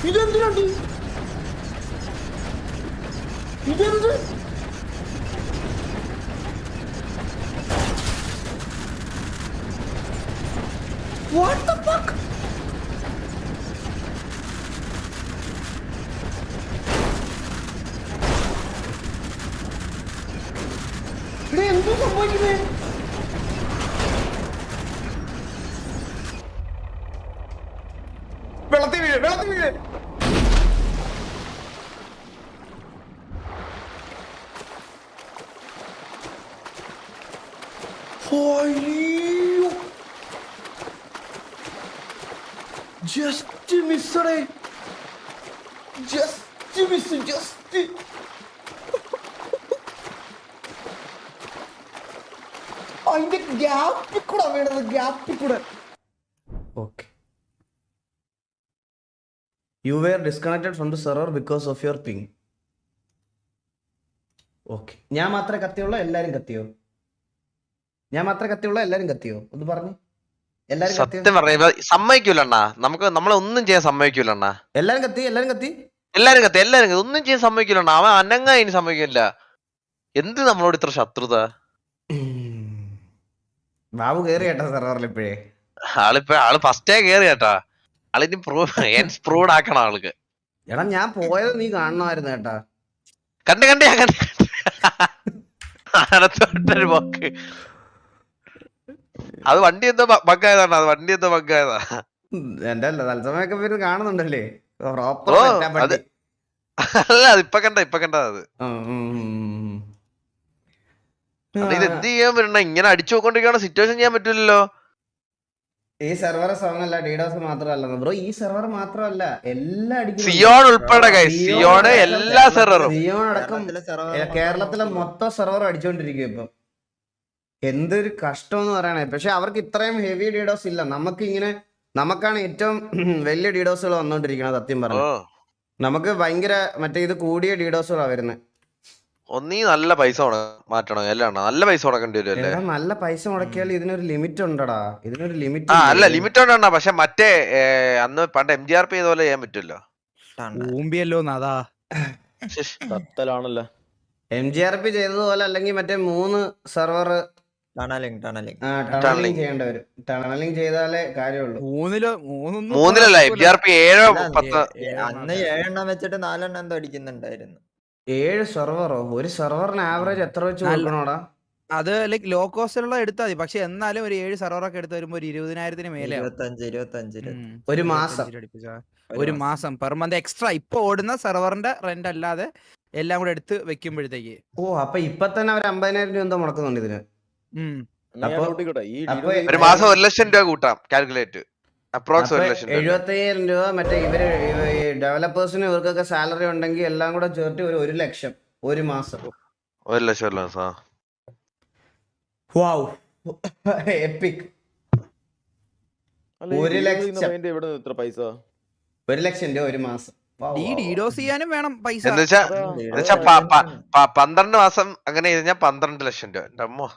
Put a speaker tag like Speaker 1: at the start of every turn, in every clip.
Speaker 1: ഇതെന്തിനാണ് ഇതെന്ത്? What the fuck? ഇവിടെ എന്തോ സംഭവിക്കുന്നേ? വെള്ളത്തിൽ വീഴ്, വെള്ളത്തിൽ വീഴ്. അയ്യോ, ജസ്റ്റ് മിസ്സടേ, ജസ്റ്റ് മിസ്, ജസ്റ്റ്. അതിന്റെ ഗ്യാപ്പിൽ കൂടെ വീണത്, ഗ്യാപ്പിൽ കൂടെ. Okay, you were disconnected from the server because of your ping. Okay, ഞാൻ മാത്രമേ കത്തിയുള്ളൂ, എല്ലാരും കത്തിയോ? ഞാൻ മാത്രമേ കത്തിയുള്ളൂ, എല്ലാരും കത്തിയോ? ഒന്ന് പറഞ്ഞു. എല്ലാരും
Speaker 2: സത്യം പറഞ്ഞ സമ്മതിക്കൂലണ്ണാ, നമുക്ക് നമ്മളെ ഒന്നും ചെയ്യാൻ സമ്മതിക്കൂലണ്ണാ.
Speaker 1: എല്ലാരും കത്തി, എല്ലാരും കത്തി,
Speaker 2: എല്ലാരും കത്തി, എല്ലാരും കത്തി, ഒന്നും ചെയ്യാൻ സമ്മതിക്കൂലണ്ണാ. അവൻ അനങ്ങാ ഇനി സമ്മതിക്കില്ല. എന്ത് നമ്മളോട് ഇത്ര ശത്രുത?
Speaker 1: ബാബു കേറി കേട്ടാ സെർവറിൽ ഇപ്പോഴേ.
Speaker 2: ആള് ഫസ്റ്റേ കേറി കേട്ടാ. ആളിനി പ്രൂവ്ഡ് ആക്കണം ആൾക്ക്.
Speaker 1: എടാ ഞാൻ പോയത് നീ കാണണമായിരുന്നു കേട്ടാ.
Speaker 2: കണ്ട് ഞാൻ കണ്ട് അനത്തോട്ടൊരു ബഗ്. അത് വണ്ടി എന്തോ ബഗ്ഗായതാണ്, അത് വണ്ടി എന്തോ ബഗ്ഗായതാ.
Speaker 1: എന്റെ തത്സമയൊക്കെ പേര് കാണുന്നുണ്ടല്ലേ?
Speaker 2: അല്ല അതിപ്പൊ കണ്ട അത്. ഇത് എന്ത് ചെയ്യാൻ പറ്റണ? ഇങ്ങനെ അടിച്ചു നോക്കൊണ്ടിരിക്കുകയാണ്, സിറ്റുവേഷൻ ചെയ്യാൻ പറ്റൂലല്ലോ.
Speaker 1: ഈ സെർവർ സോങ് അല്ല, ഡീഡോസ് മാത്രമല്ല ബ്രോ, ഈ സെർവർ മാത്രമല്ല എല്ലാ
Speaker 2: സിയോൺ ഉൾപ്പെടെ, സിയോണ് എല്ലാ സെർവറും,
Speaker 1: സിയോൺ അടക്കം കേരളത്തിലെ മൊത്തം സെർവർ അടിച്ചോണ്ടിരിക്കും ഇപ്പൊ. എന്തൊരു കഷ്ടം എന്ന് പറയണേ. പക്ഷെ അവർക്ക് ഇത്രയും ഹെവി ഡീഡോസ് ഇല്ല. നമുക്കാണ് ഏറ്റവും വലിയ ഡീഡോസുകൾ വന്നോണ്ടിരിക്കുന്നത്. സത്യം പറഞ്ഞു നമുക്ക് ഭയങ്കര മറ്റേ ഇത് കൂടിയ ഡീഡോസുകളാണ് വരുന്നത്.
Speaker 2: ഒന്നീ നല്ല പൈസ മാറ്റണം, എല്ലാം നല്ല പൈസ മുടക്കേണ്ടി വരും അല്ലേ?
Speaker 1: നല്ല പൈസ മുടക്കിയാൽ ഇതിനൊരു ലിമിറ്റ് ഉണ്ടടാ, ഇതിനൊരു ലിമിറ്റ്.
Speaker 2: അല്ല ലിമിറ്റ് ഉണ്ടോ? പക്ഷെ മറ്റേ അന്ന് പണ്ട് MGRP ചെയ്ത പോലെ ചെയ്യാൻ പറ്റുമല്ലോ.
Speaker 1: MGRP ചെയ്തതുപോലെ അല്ലെങ്കിൽ മറ്റേ 3 സെർവർ ടണലിംഗ് ചെയ്യേണ്ടി വരും. ടണലിംഗ് ചെയ്താലേ കാര്യമുള്ളൂ.
Speaker 2: 3-ലല്ല MGRP 7-10
Speaker 3: അന്ന് 7 വെച്ചിട്ട് 4 എന്തോ അടിക്കുന്നുണ്ടായിരുന്നു.
Speaker 1: 7 സെർവറോ? ഒരു സെർവറിന് ആവറേജ് എത്ര വെച്ച് കൊടുക്കണോടാ?
Speaker 4: അത് ലൈക് ലോ കോസ്റ്റിലുള്ള എടുത്താൽ മതി. പക്ഷെ എന്നാലും ഒരു 7 സെർവറൊക്കെ എടുത്ത് വരുമ്പോ 20,000 മേലെ
Speaker 3: 25
Speaker 4: ഒരു മാസം പെർ മന്ത് എക്സ്ട്രാ. ഇപ്പൊ ഓടുന്ന സെർവറിന്റെ റെന്റ് അല്ലാതെ എല്ലാം കൂടെ എടുത്ത് വെക്കുമ്പോഴത്തേക്ക്.
Speaker 1: ഓ, അപ്പൊ ഇപ്പൊ തന്നെ അവർ 50,000 രൂപ എന്തോ മുടക്കുന്നുണ്ട് ഇതിന്.
Speaker 2: ഒരു മാസം 1 ലക്ഷം രൂപ കൂട്ടാം കാൽക്കുലേറ്റ്. അപ്രോക്സ് 1 ലക്ഷം
Speaker 1: 75,000 രൂപ മറ്റേ ഇവര് ഡെവലപ്പേഴ്സിന് ഇവർക്കൊക്കെ സാലറി ഉണ്ടെങ്കിൽ എല്ലാം കൂടെ ചേർത്ത് ഒരു 1 ലക്ഷം ഒരു മാസം.
Speaker 2: 1 ലക്ഷം.
Speaker 1: Wow, EPIC. 1 ലക്ഷം രൂപ ഒരു മാസം.
Speaker 4: ഡീഡോസ് ചെയ്യാനും വേണം പൈസ.
Speaker 2: എന്നുവെച്ചാ 12 മാസം അങ്ങനെ കഴിഞ്ഞാൽ 12 ലക്ഷം രൂപ. എന്റെ അമ്മോ.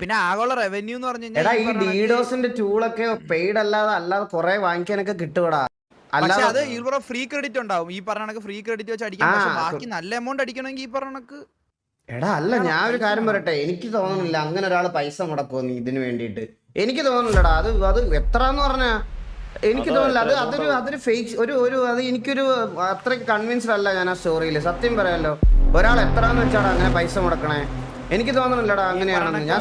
Speaker 4: പിന്നെ ആഗോള റവന്യൂ എന്ന് പറഞ്ഞു
Speaker 1: കഴിഞ്ഞാൽ ഈ ഡീഡോസിന്റെ ടൂളൊക്കെ പെയ്ഡ് അല്ലാതെ കുറെ വാങ്ങിക്കാനൊക്കെ കിട്ടുവടാ.
Speaker 4: പക്ഷെ അത് ഫ്രീ ക്രെഡിറ്റ് ഉണ്ടാവും. ഈ പറഞ്ഞ ഫ്രീ ക്രെഡിറ്റ് വെച്ച് അടിക്കാൻ. പക്ഷെ ബാക്കി നല്ല എമൗണ്ട് അടിക്കണമെങ്കിൽ ഈ പറഞ്ഞ
Speaker 1: എടാ അല്ല, ഞാൻ ഒരു കാര്യം പറയട്ടെ, എനിക്ക് തോന്നുന്നില്ല അങ്ങനെ ഒരാൾ പൈസ മുടക്കുമെന്ന് ഇതിന് വേണ്ടിയിട്ട്. എനിക്ക് തോന്നുന്നില്ലടാ. അത് എത്രന്ന് പറഞ്ഞാ എനിക്ക് തോന്നില്ല. അതൊരു ഫേക്ക് അത് എനിക്കൊരു അത്രയ്ക്ക് കൺവിൻസ്ഡ് അല്ല ഞാൻ ആ സ്റ്റോറിയില്. സത്യം പറയാലോ, ഒരാൾ എത്രാന്ന് വെച്ചാടാ അങ്ങനെ പൈസ മുടക്കണേ? എനിക്ക് തോന്നുന്നില്ലടാ അങ്ങനെയാണെന്ന്. ഞാൻ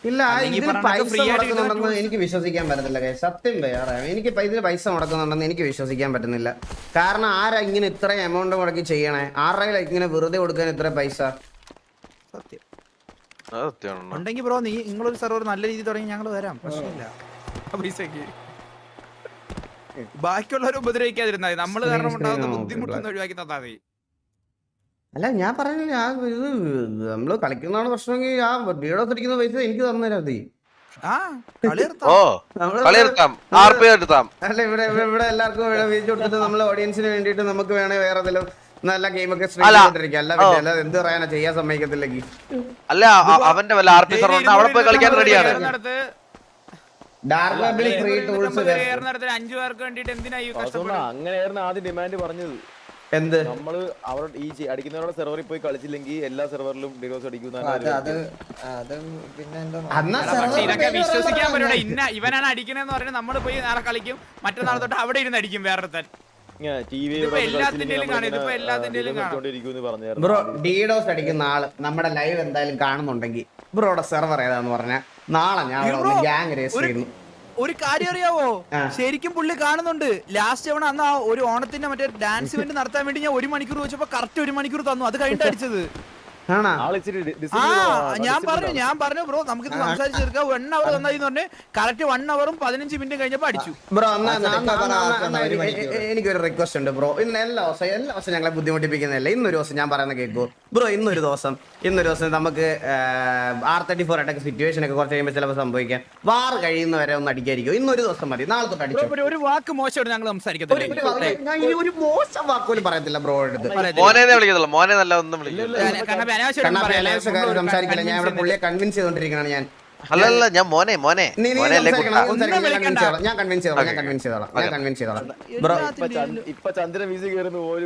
Speaker 1: ഇല്ല, ഇതിൽ പൈസ മുടക്കുന്നുണ്ടെന്ന് എനിക്ക് വിശ്വസിക്കാൻ പറ്റത്തില്ല. സത്യം പറയാം, എനിക്ക് ഇതിൽ പൈസ മുടക്കുന്നുണ്ടെന്ന് എനിക്ക് വിശ്വസിക്കാൻ പറ്റുന്നില്ല. കാരണം ആരാ ഇങ്ങനെ ഇത്ര എമൗണ്ട് മുടക്കി ചെയ്യണേ? ആരുടെ ഇങ്ങനെ വെറുതെ കൊടുക്കാൻ ഇത്ര പൈസ?
Speaker 4: സത്യം ഉണ്ടെങ്കിൽ ബ്രോ, നിങ്ങളൊരു സെർവർ നല്ല രീതിയിൽ തുടങ്ങി ഞങ്ങൾ വരാം, പ്രശ്നമില്ല. പൈസക്ക് ബാക്കിയുള്ളവരെ ഉപദ്രവിക്കാതിരുന്നാൽ നമ്മൾ കാരണം ഉണ്ടാകുന്ന ബുദ്ധിമുട്ടൊന്നും ഒഴിവാക്കി തന്നാ മതി.
Speaker 1: അല്ല ഞാൻ പറഞ്ഞില്ല, ഇത് നമ്മള് കളിക്കുന്നതാണ് പ്രശ്നമെങ്കിൽ ആ ഡീഡോസ് അടിക്കുന്ന പൈസ എനിക്ക് തന്നേരാ മതി.
Speaker 4: ആ കളി
Speaker 2: ഓ
Speaker 1: നമ്മള്
Speaker 2: കളി എടുത്താം RP എടുത്താം.
Speaker 1: അല്ല ഇവിടെ എല്ലാവർക്കും വീഡിയോ കൊടുത്തിട്ട് നമ്മളെ ഓഡിയൻസിന് വേണ്ടിയിട്ട് നമുക്ക് വേണേ വേറെ ഏതെങ്കിലും നല്ല ഗെയിമൊക്കെ സ്ട്രീം
Speaker 2: അല്ല.
Speaker 1: ചെയ്തോണ്ടിരിക്കാം. അല്ല എന്ത് പറയാനാ ചെയ്യാൻ സമ്മതിക്കത്തില്ലെങ്കിൽ.
Speaker 2: അല്ല അവന്റെ വല്ല RP സർവർ അവിടെ പോയി കളിക്കാൻ റെഡിയാണ്.
Speaker 1: ഡാർക്ക് വെബിൽ ഫ്രീ ടൂൾസ്
Speaker 4: 5 പേർക്ക് വേണ്ടിട്ട് എന്തിനാ ഈ കഷ്ടപ്പെടുന്നത്?
Speaker 5: അങ്ങനെയായിരുന്നു ആദ്യം ഡിമാൻഡ് പറഞ്ഞത്.
Speaker 1: എന്ത്
Speaker 5: നമ്മള് അവരുടെ ഈ അടിക്കുന്നവരുടെ സെർവറിൽ പോയി കളിച്ചില്ലെങ്കിൽ എല്ലാ സെർവറിലും ഡിറോസ് അടിക്കും.
Speaker 3: അത് പിന്നെ എന്താ
Speaker 1: അന്നാ
Speaker 4: പക്ഷെ
Speaker 1: server
Speaker 4: ഇതൊക്കെ
Speaker 1: പേര്
Speaker 4: വിശ്വസിക്കാൻ
Speaker 1: പറഞ്ഞാ
Speaker 4: പറ്റൂല. ഇവനാണ് അടിക്കണെന്ന് പറഞ്ഞാൽ നമ്മൾ പോയി നാളെ കളിക്കും, മറ്റന്നാൾ തൊട്ട് അവിടെ ഇരുന്ന് അടിക്കും വേറൊരുത്തൻ. ഇതിപ്പോ എല്ലാത്തിന്റെയും കാണും, ഇതിപ്പോ എല്ലാത്തിന്റെയും കാണും.
Speaker 1: ബ്രോ ഡീഡോസ് അടിക്കുന്ന ആള് നമ്മുടെ ലൈവ് എന്തായാലും കാണുന്നുണ്ടെങ്കിൽ ബ്രോയുടെ സെർവർ ഏതാന്ന് പറഞ്ഞാൽ നാളെ ഞാൻ ഗ്യാങ് രേസ് ചെയ്യുന്നു.
Speaker 4: ഒരു കാര്യം അറിയാവോ,
Speaker 1: ആ.
Speaker 4: ശരിക്കും പുള്ളി കാണുന്നുണ്ട്. ലാസ്റ്റ് തവണ അന്ന് ആ ഒരു ഓണത്തിന്റെ മറ്റേ ഡാൻസ് ഇവന്റ് നടത്താൻ വേണ്ടി ഞാൻ 1 മണിക്കൂർ വെച്ചപ്പോ കറക്റ്റ് 1 മണിക്കൂർ തന്നു. അത് കഴിഞ്ഞിട്ട് അടിച്ചത്.
Speaker 1: ആണോ
Speaker 4: ആ ഞാൻ പറഞ്ഞു ബ്രോ നമുക്കിത് സംസാരിച്ച് തീർക്കാം. 1 അവർ തന്നതെന്ന് പറഞ്ഞ് കറക്റ്റ് 1 അവറും 15 മിനിറ്റും കഴിഞ്ഞപ്പോ അടിച്ചു.
Speaker 1: ബ്രോ എനിക്കൊരു റിക്വസ്റ്റ് ഉണ്ട് ബ്രോ. ഇന്ന് എല്ലാ ദിവസം ഞങ്ങളെ ബുദ്ധിമുട്ടിപ്പിക്കുന്നില്ല. ഇന്നൊരു ദിവസം ഞാൻ പറയുന്ന കേൾക്കൂ ബ്രോ. ഇന്നൊരു ദിവസം നമുക്ക് R34 അറ്റാക്ക് സിറ്റുവേഷൻ ഒക്കെ കുറച്ച് കഴിയുമ്പോൾ ചിലപ്പോൾ സംഭവിക്കാം. വാർ കഴിയുന്നവരെ ഒന്ന് അടിക്കായിരിക്കും. ഇന്നൊരു ദിവസം മതി. നാളെ തൊട്ട് അടിച്ചു.
Speaker 4: ഒരു വാക്ക് മോശമായിട്ട് ഞങ്ങൾ സംസാരിക്കത്തില്ല.
Speaker 1: ഞാൻ ഈ ഒരു മോശം വാക്കുപോലും പറയത്തില്ല ബ്രോ അടുത്ത്.
Speaker 2: മോനെ വിളിക്കത്തുള്ളൂ, മോനെ നല്ല ഒന്നും വിളിക്കില്ല.
Speaker 1: സംസാരിക്കില്ല. ഞാൻ ഇവിടെ പുള്ളിയെ കൺവിൻസ് ചെയ്തോണ്ടിരിക്കണാണ് ഞാൻ.
Speaker 2: അല്ലല്ല ഞാൻ മോനെ
Speaker 1: നീ
Speaker 2: മോനെ
Speaker 1: സംസാരിക്കണം. ഞാൻ കൺവിൻസ് ചെയ്തോളാം ബ്രോ.
Speaker 5: ഇപ്പൊ ചന്ദ്രൻ വീസി കയറുന്ന ഓടി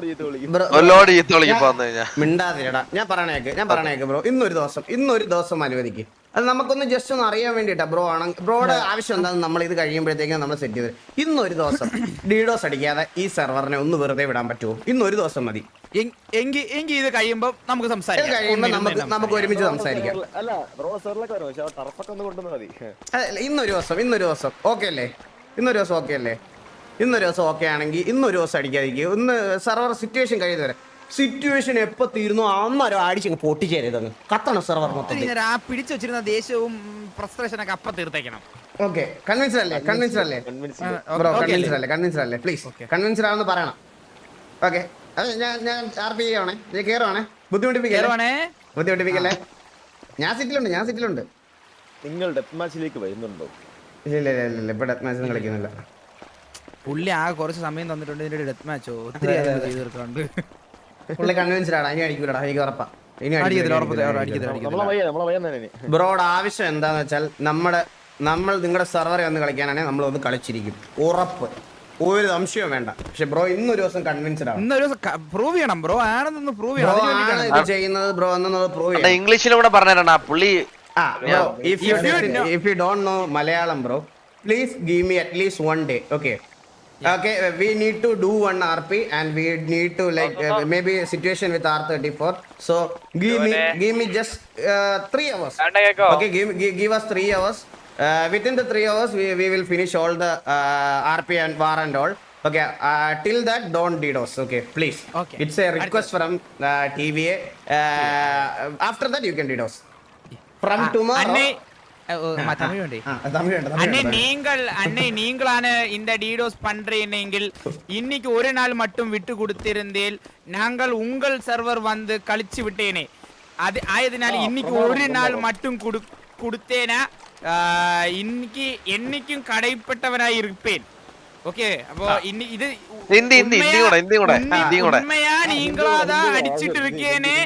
Speaker 5: ചെയ്ത് വിളിക്കും.
Speaker 2: ലോഡ് ചെയ്ത് വിളിക്കും വന്നു കഴിഞ്ഞാൽ.
Speaker 1: മിണ്ടാതിരടാ. ഞാൻ പറയണേക്ക് ബ്രോ. ഇന്നൊരു ദിവസം അനുവദിക്ക്. അത് നമുക്കൊന്ന് ജസ്റ്റ് ഒന്ന് അറിയാൻ വേണ്ടിട്ടാ ബ്രോ ആണ്. ബ്രോയുടെ ആവശ്യം എന്താണെന്ന് നമ്മൾ ഇത് കഴിയുമ്പോഴത്തേക്കും നമ്മൾ സെറ്റ് ചെയ്ത് ഇന്നൊരു ദിവസം ഡീഡോസ് അടിക്കാതെ ഈ സെർവറിനെ ഒന്ന് വെറുതെ വിടാൻ പറ്റുമോ? ഇന്നൊരു ദിവസം മതി.
Speaker 4: എങ്കിൽ ഇത് കഴിയുമ്പോ നമുക്ക്
Speaker 1: കഴിയുമ്പോൾ നമുക്ക് ഒരുമിച്ച് സംസാരിക്കാം.
Speaker 5: അല്ല ബ്രോ സെർവറിലൊക്കെ വരും, പക്ഷെ ടർഫൊക്കെ ഒന്ന് കൊണ്ടുവന്നാൽ മതി.
Speaker 1: ഇന്നൊരു ദിവസം ഓക്കെ അല്ലേ? ഇന്നൊരു ദിവസം ഓക്കെ ആണെങ്കിൽ ഇന്നൊരു ദിവസം അടിക്കാതിരിക്കും. ഇന്ന് സെർവർ സിറ്റുവേഷൻ കഴിയുന്നവരെ. സിറ്റുവേഷൻ എപ്പോ തീരുന്നു അന്നേരം അടിച്ചങ്ങ് പൊട്ടിച്ചേരരുതെന്ന് കത്തണം സെർവർ മൊത്തം.
Speaker 4: പിടിച്ചു വെച്ചിരുന്ന ദേഷ്യവും ഫ്രസ്ട്രേഷനൊക്കെ അപ്പൊ തീർത്തേക്കണം.
Speaker 1: ഓക്കെ കൺവിൻസ്ഡ് അല്ലേ ബ്രോ? കൺവിൻസ്ഡ് അല്ലേ? പ്ലീസ് കൺവിൻസ്ഡ് ആണെന്ന് പറയണം. ഓക്കെ ഞാൻ RP ചെയ്യുവാണേ. ഞാൻ കേറുവാണേ. ബുദ്ധിമുട്ടിപ്പിക്കല്ലേ. ഞാൻ സിറ്റിലുണ്ട്.
Speaker 5: നിങ്ങൾ ഡെത്ത് മാച്ചിലേക്ക് വരുന്നുണ്ടോ?
Speaker 1: ഇല്ല ഇപ്പൊ ഡെത്ത് മാച്ച് കളിക്കുന്നില്ല.
Speaker 4: പുള്ളി ആ കുറച്ച് സമയം തന്നിട്ടുണ്ട് ഇതിന്റെ ഡെത്ത് മാച്ചോ ഒത്തിരി ചെയ്ത് തീർക്കാണ്ട്.
Speaker 1: പുള്ളി കൺവിൻസ്ഡ് ആണ്. ഇനി അടിക്കൂലടാ, എനിക്ക് ഉറപ്പാ. ബ്രോയുടെ ആവശ്യം എന്താന്ന് വെച്ചാൽ നമ്മൾ നിങ്ങളുടെ സെർവറിൽ വന്ന് കളിക്കാനാണെങ്കിൽ നമ്മൾ ഒന്ന് കളിച്ചിരിക്കും, ഉറപ്പ്. ഒരു സംശയവും വേണ്ട. പക്ഷെ ബ്രോ ഇന്നൊരു ദിവസം കൺവിൻസ്ഡ് ആണ്.
Speaker 4: ഇന്നൊരു പ്രൂവ് ചെയ്യണം ബ്രോ ആണെന്ന് പ്രൂവ് ചെയ്യണം.
Speaker 1: ഇത് ചെയ്യുന്നത് ബ്രോ എന്നത് പ്രൂവ് ചെയ്യണം.
Speaker 2: ഇംഗ്ലീഷിലൂടെ പറഞ്ഞാ പുള്ളി.
Speaker 1: If you don't know Malayalam bro, please give me at least 1 day. Okay, we need to do one RP and we need to maybe a situation with R34. So give me just 3 hours. Okay, give us 3 hours. Within the 3 hours we will finish all the RP and war and all. Okay, till that don't DDoS. Okay, please.
Speaker 4: Okay.
Speaker 1: It's a request from TVA. After that you can DDoS. From tomorrow.
Speaker 4: அண்ணே நீங்களான இந்த டீடோஸ் பண்றீங்க. இன்னைக்கு ஒரு நாள் மட்டும் விட்டு கொடுத்திருந்தேன். நாங்கள் உங்கள் சர்வர் வந்து கழிச்சு விட்டேனே. அது ஆயதுனால இன்னைக்கு ஒரு நாள் மட்டும் கொடுத்தேனா இன்னைக்கு என்னைக்கும் கடைப்பட்டவனாய் இருப்பேன். ஓகே, அப்போ இது உண்மையா நீங்களாதான் அடிச்சிட்டு இருக்கேனே.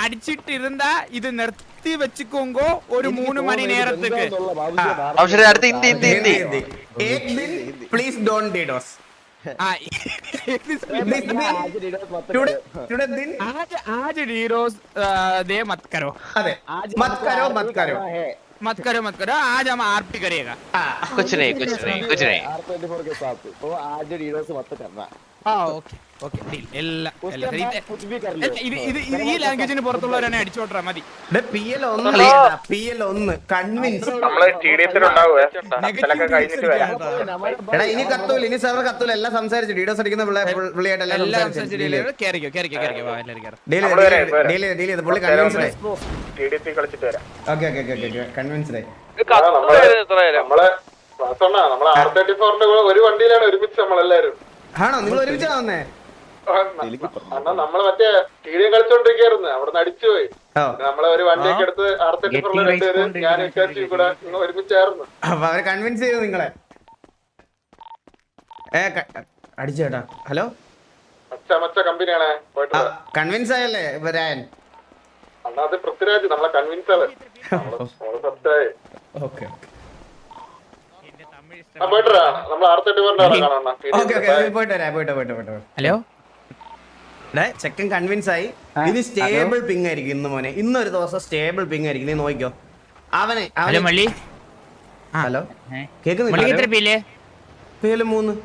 Speaker 4: அடிச்சிட்டு இருந்தா இது നിർത്തി വെച്ചുക്കോങ്ക ഒരു 3 മണി നേരത്തേക്ക്.
Speaker 1: Please don't DDoS.
Speaker 4: आज DDoS दे मत करो.
Speaker 1: अरे मत करो.
Speaker 4: आज हम RP करेगा.
Speaker 2: कुछ नहीं
Speaker 5: R24 के साथ तो आज DDoS मत करना.
Speaker 4: ഓക്കെ ഈ ലാംഗ്വേജിന് പുറത്തുള്ളവരാണ് അടിച്ചോട്ടാ മതി.
Speaker 1: PL1 convince. ഇനി കത്തൂല, ഇനി സെർവർ കത്തൂല. എല്ലാം സംസാരിച്ചു. ഡീഡോസ് അടിക്കുന്ന പുള്ളിയായിട്ട് പുള്ളി കൺവിൻസ്ഡ് ആയി. ഓക്കെ കൺവിൻസ്ഡ് ആയി.
Speaker 6: നമ്മളെ R34 ഒരു വണ്ടിയിലാണ് ഒരുമിച്ച് നമ്മളെല്ലാരും.
Speaker 1: ആണോ? നിങ്ങൾ ഒരുമിച്ചാ വന്നേ?
Speaker 5: എനിക്ക് പറഞ്ഞു.
Speaker 6: അണ്ണാ നമ്മള് മറ്റേ സ്റ്റേഡിയം കളിച്ചോണ്ടിരിക്കായിരുന്നു അവിടെ അടിച്ചുപോയി.
Speaker 1: ഓ
Speaker 6: നമ്മളെ ഒരു വണ്ടിയൊക്കെ എടുത്ത് R34 രണ്ടുപേര് ഞാൻ വിചാരിച്ചു കൂടെ ഒരുമിച്ചായിരുന്നു.
Speaker 1: അപ്പൊ അവരെ കൺവിൻസ് ചെയ്തു നിങ്ങളെ. അടിച്ചേട്ടാ. ഹലോ,
Speaker 6: മച്ച കമ്പനിയാണേ പോയിട്ട്
Speaker 1: കൺവിൻസ് ആയല്ലേ വരാൻ?
Speaker 6: അണ്ണാ അത് പൃഥ്വിരാജ് നമ്മളെ കൺവിൻസ് ആണ്. സെറ്റായി.
Speaker 1: ഓക്കെ
Speaker 6: പോയിട്ടാ നമ്മൾ R34 കാണാം.
Speaker 1: ഓക്കെ പോയിട്ട് വരാം. പോയിട്ട്
Speaker 4: ഹലോ
Speaker 1: ചെക്കൻ കൺവിൻസ് ആയി. ഇത് സ്റ്റേബിൾ പിങ് ആയിരിക്കും ഇന്ന് മോനെ. ഇന്നൊരു ദിവസം സ്റ്റേബിൾ പിങ് ആയിരിക്കും. നീ നോക്കിക്കോ.
Speaker 4: ഹലോ
Speaker 1: അവനെ
Speaker 4: മള്ളി
Speaker 1: ഹലോ
Speaker 4: മള്ളിക്ക്
Speaker 1: കേക്കുന്നില്ല?
Speaker 4: എത്ര പേര്?
Speaker 1: പേര് 3.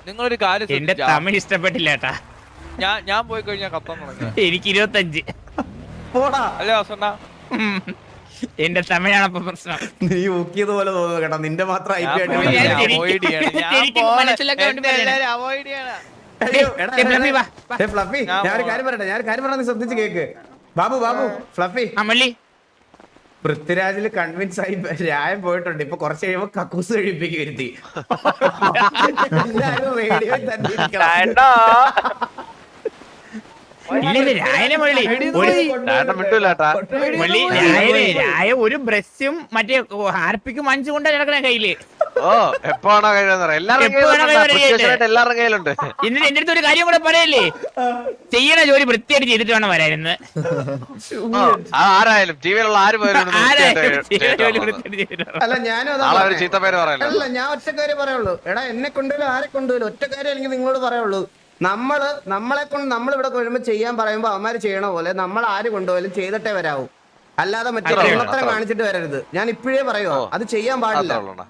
Speaker 7: നിങ്ങളൊരു കാര്യം
Speaker 4: എന്റെ
Speaker 7: ശ്രദ്ധിച്ചാ?
Speaker 4: തമിഴ് ഇഷ്ടപ്പെട്ടില്ല ഏട്ടാ.
Speaker 7: ഞാൻ പോയി കഴിഞ്ഞാൽ കത്താൻ തുടങ്ങി.
Speaker 4: എനിക്ക് 25.
Speaker 1: പോടാ.
Speaker 7: അല്ലേ വാസണ്ണ?
Speaker 4: എന്റെ തമിഴാണ് അപ്പൊ പ്രശ്നം.
Speaker 1: നീ ഊക്കിയത് പോലെ തോന്നുന്നു കേട്ടോ. നിന്റെ മാത്രം IP ആയിട്ട്
Speaker 4: ഞാൻ
Speaker 1: വിളിക്കുന്നത്.
Speaker 4: ശരിക്കും-
Speaker 7: avoid ചെയ്യണം. ഞാൻ
Speaker 4: ശരിക്കും
Speaker 7: പോലെ.
Speaker 4: മനസ്സിലാക്കാൻ വേണ്ടി
Speaker 7: എന്നെ
Speaker 4: പറയണേ.
Speaker 7: എല്ലാവരും avoid ചെയ്യണം.
Speaker 1: അയ്യോ, എടാ,
Speaker 4: ഏ, ഫ്ലഫി വാ, വാ.
Speaker 1: ഏ, ഫ്ലഫി, ഞാനൊരു കാര്യം പറയട്ടെ. നീ ശ്രദ്ധിച്ച് കേക്ക്. ബാബു ഫ്ലഫി,
Speaker 4: ആ മള്ളി
Speaker 1: പൃഥ്വിരാജിൽ കൺവിൻസ് ആയി രായം പോയിട്ടുണ്ട്. ഇപ്പൊ കുറച്ച് കഴിയുമ്പോ കക്കൂസ് കഴിപ്പിക്കും ഇരുത്തി. എല്ലാരും റേഡിയോ തന്നെ ഇരിക്കണം.
Speaker 4: ഇല്ല രായനെ മള്ളി
Speaker 2: ചേട്ടൻ വിട്ടൂലേട്ടാ.
Speaker 4: മള്ളി രായ ഒരു ബ്രഷും മറ്റേ ഹാർപ്പിക്കും മഞ്ചു കൊണ്ടാ കിടക്കണ കയ്യില്.
Speaker 2: ഓ എപ്പോഴാണോ കഴിയുന്ന എല്ലാവരും
Speaker 4: എപ്പോ വേണോ കഴിയുന്നത്
Speaker 2: എല്ലാവരുടെ കയ്യിലുണ്ട്.
Speaker 4: എന്നിട്ട് എന്റെ അടുത്ത് ഒരു കാര്യം കൂടെ പറയല്ലേ, ചെയ്യണ ജോലി വൃത്തിയായിട്ട് ചെയ്തിട്ട് വേണം വരായിരുന്നു.
Speaker 2: ആരായാലും ടിവിയിലുള്ള ആര് പോയാലും
Speaker 4: ജോലി വൃത്തിയായിട്ട് ചെയ്തിട്ട് വേണം.
Speaker 1: അല്ല ഞാനും അതാ
Speaker 2: നാളെ ഒരു
Speaker 1: പറഞ്ഞെ.
Speaker 2: ചീത്ത പേര് പറയല്ലോ.
Speaker 1: അല്ല ഞാൻ ഒറ്റ കാര്യം പറയുള്ളൂ. എടാ എന്നെ കൊണ്ടുപോലും ആരെ കൊണ്ടുപോലും ഒറ്റ കാര്യം എനിക്ക് നിങ്ങളോട് പറയുള്ളൂ. നമ്മളെ കൊണ്ട് നമ്മളിവിടെ വരുമ്പോ ചെയ്യാൻ പറയുമ്പോ അവന്മാര് ചെയ്യണ പോലെ നമ്മൾ ആര് കൊണ്ടുപോയാലും ചെയ്തിട്ടേ വരാവൂ. അല്ലാതെ മറ്റേ
Speaker 2: അത്രേ ഉള്ളൂ,
Speaker 1: കേരളത്തിനെ
Speaker 2: അത്രേ
Speaker 1: കാണിച്ചിട്ട് വരരുത്. ഞാൻ ഇപ്പോഴേ പറയുമോ, അത് ചെയ്യാൻ പാടില്ല.
Speaker 2: അത്രേ ഉള്ളൂ.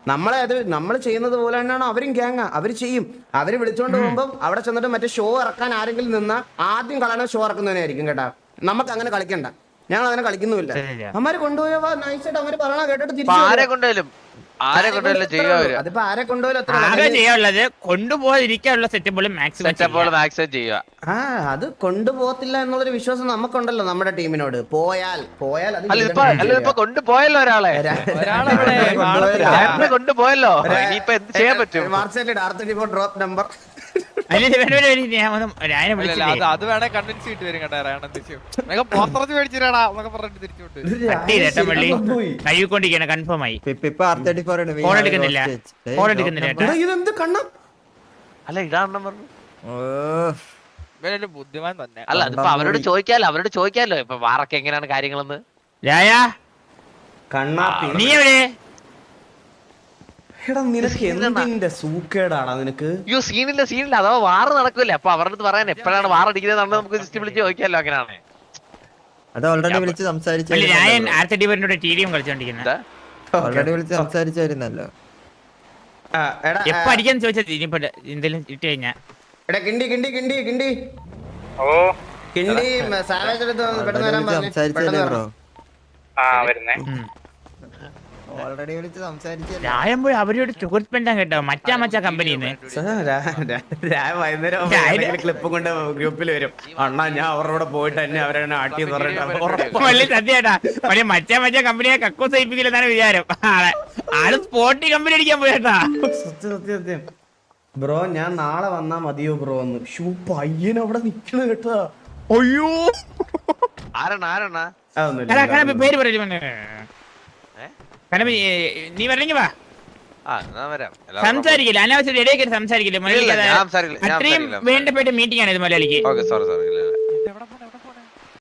Speaker 1: നമ്മൾ ചെയ്യുന്നത് പോലെ തന്നെയാണ് അവരും ഗ്യാങ്. അവര് ചെയ്യും. അവര് വിളിച്ചോണ്ട് പോകുമ്പോ അവിടെ ചെന്നിട്ട് മറ്റേ ഷോ ഇറക്കാൻ ആരെങ്കിലും നിന്നാ ആദ്യം കളയണ ഷോ ഇറക്കുന്നവനായിരിക്കും കേട്ടാ. നമുക്ക് അങ്ങനെ കളിക്കണ്ട. ഞങ്ങൾ അങ്ങനെ കളിക്കുന്നുമില്ല. അവന്മാര് കൊണ്ടുപോയവോ നൈസായിട്ട് അവര് പറയണ കേട്ടിട്ട്
Speaker 2: ഇപ്പൊ ആരെ കൊണ്ടുപോയാലും ചെയ്യുക അവര്.
Speaker 1: അതിപ്പോ ആരെ കൊണ്ടുപോയാലും അത്ര
Speaker 4: ആകെ ചെയ്യാനുള്ളത് കൊണ്ടുപോകാതിരിക്കാനുള്ള സെറ്റപ്പുകൾ മാക്സിമം
Speaker 2: സെറ്റപ്പുകൾ മാക്സിമം ചെയ്യുക.
Speaker 1: അത് കൊണ്ടുപോകത്തില്ല എന്നുള്ളൊരു വിശ്വാസം നമുക്കുണ്ടല്ലോ നമ്മുടെ ടീമിനോട്. പോയാൽ അത്
Speaker 2: ഇപ്പൊ കൊണ്ടുപോയല്ലോ ഒരാളെ. രായനെ കൊണ്ടുപോയല്ലോ. ഇനിയിപ്പൊ എന്ത് ചെയ്യാൻ പറ്റും?
Speaker 1: Drop number.
Speaker 4: രായനെ വിളിച്ചില്ലേ
Speaker 7: അത് വേണേ കൺവിൻസ് ചെയ്തിട്ട് വരും കേട്ടോ. അറിയണം പുറത്തിറച്ച് മേടിച്ചിട്ടാ എന്നൊക്കെ പറഞ്ഞിട്ട് തിരിച്ചുവിട്ട്.
Speaker 4: കഴിക്കൊണ്ടിരിക്കണ കൺഫേം ആയി.
Speaker 3: ഇപ്പൊ R34 ആണ്.
Speaker 4: ഫോൺ എടുക്കുന്നില്ല ഏട്ടാ.
Speaker 1: ഇതെന്ത് കണ്ണം?
Speaker 2: അല്ല ഇടാണെന്ന് പറഞ്ഞു.
Speaker 7: ഇവനൊരു ബുദ്ധിമാൻ തന്നെ.
Speaker 2: അല്ല അതിപ്പോ അവരോട് ചോദിക്കാലോ ഇപ്പൊ വാറൊക്കെ എങ്ങനെയാണ് കാര്യങ്ങളെന്ന്.
Speaker 4: രായ
Speaker 1: കണ്ണാപ്പി.
Speaker 4: നീ എവിടെ?
Speaker 1: എടാ നിനക്ക് എന്തിന്റെ സൂക്കേടാടാ നിനക്ക്?
Speaker 2: അയ്യോ സീനില്ല അഥവാ വാറ് നടക്കൂല്ലേ. അപ്പൊ അവരുടെ അടുത്ത് പറയാൻ എപ്പോഴാണ് വാറടിക്കുന്നത് നമുക്ക് ജസ്റ്റ് വിളിച്ച് ചോദിക്കാലോ. അങ്ങനെയാണ്
Speaker 3: അത് ഓൾറെഡി വിളിച്ച്
Speaker 4: രായൻ R34 TDM കളിച്ചോണ്ടിരിക്കുന്നത്.
Speaker 3: ഓൾറെഡി വിളിച്ച് സംസാരിച്ചായിരുന്നല്ലോ.
Speaker 4: എപ്പ അടിക്കാന്ന് ചോദിച്ചത് ഇനിയിപ്പോ എന്തെങ്കിലും ഇട്ട് കഴിഞ്ഞാ
Speaker 1: എടാ കിണ്ടി സാവേജ് എടുത്ത് പെട്ടെന്ന് വരാൻ പറഞ്ഞു.
Speaker 3: സംസാരിച്ചല്ലേ ബ്രോ?
Speaker 4: ഉം.
Speaker 3: ഓൾറെഡി വിളിച്ച് സംസാരിച്ചല്ലേ?
Speaker 4: രായം പോയി അവരോട് സുഹൃത്ത് ബന്ധം കേട്ടോ. മറ്റാ കമ്പനിന്ന്
Speaker 1: വൈകുന്നേരം ക്ലിപ്പ് കൊണ്ട് ഗ്രൂപ്പിൽ വരും. അണ്ണാ ഞാൻ അവരുടെ പോയിട്ട് തന്നെ അവരെ ആട്ടി
Speaker 4: വലിയ സത്യേട്ടാ. പക്ഷെ മറ്റാ കമ്പനിയെ കക്കോ സഹിപ്പിക്കില്ലെന്നാണ് വിചാരം. ആള് സ്പോർട്ടി കമ്പനി അടിക്കാൻ പോയേട്ടാ.
Speaker 1: സത്യം ബ്രോ. ഞാൻ നാളെ വന്നാ മതിയോ ബ്രോ എന്ന്. പയ്യൻ അവിടെ നിക്കണ കേട്ടാ.
Speaker 4: അയ്യോ
Speaker 1: അതൊന്നുമില്ല.
Speaker 4: പേര് പറയൂ. നീ വരണമെങ്കിൽ വാ. സംസാരിക്കില്ല അനാവശ്യം ഇടയിൽ സംസാരിക്കില്ല. അത്രയും വേണ്ടപ്പെട്ട മീറ്റിംഗ് ആണ് ഇത് മലയാളിക്ക്.